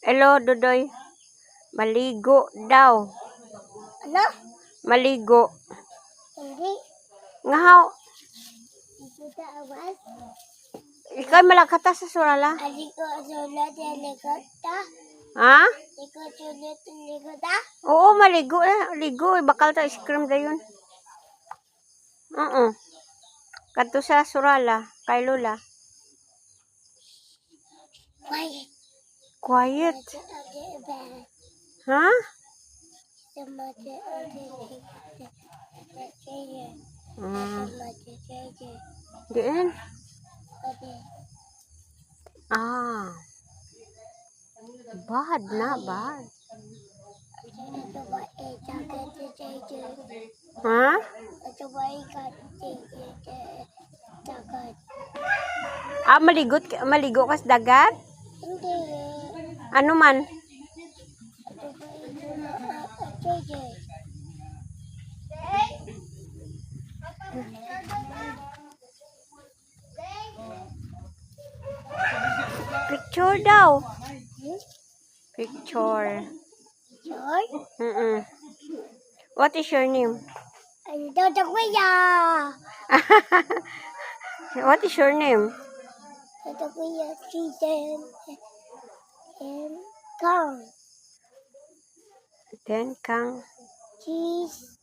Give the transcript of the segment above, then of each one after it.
Hello, Dudoy. Maligo daw. Ano? Maligo. Hindi. Ngahaw. Ikuta awas. Ikaw malakata sa surala? Aliko sulat yung likota. Ha? Iko sulat yung likota. Oo, maligo ligo. Bakal ta ice cream dayon. Oo. Kadto sa surala. Kay Lola. Quiet. Quiet. Ha? Diin. Bad na, bad. Ha? Maligo ka sa dagat? Hindi. Ano man? Picture daw. Picture. Sure? What is your name? Ando na kuya. What is your name? Ando kuya season and Kang. Then Kang. Cheese.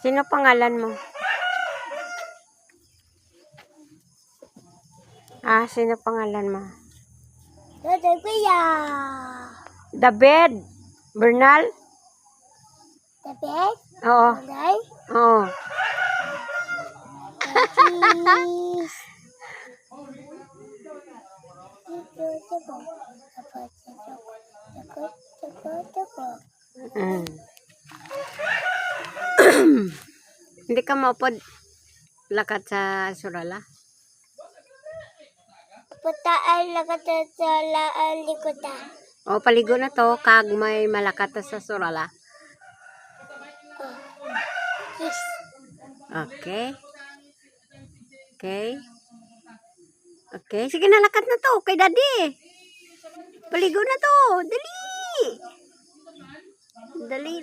Sino pangalan mo? Sino pangalan mo? Ando kuya. David. Bernal? David? Oo. Alay? Oo. Cheese. Hindi ka maupod lakad sa surala? Putaan lakat sa laan likota. O, paligo na to. Kag may malakat sa surala. Yes. Okay. Okay. Okay. Sige na, lakad na to. Kay daddy. Paligo na to. Dali. Dali.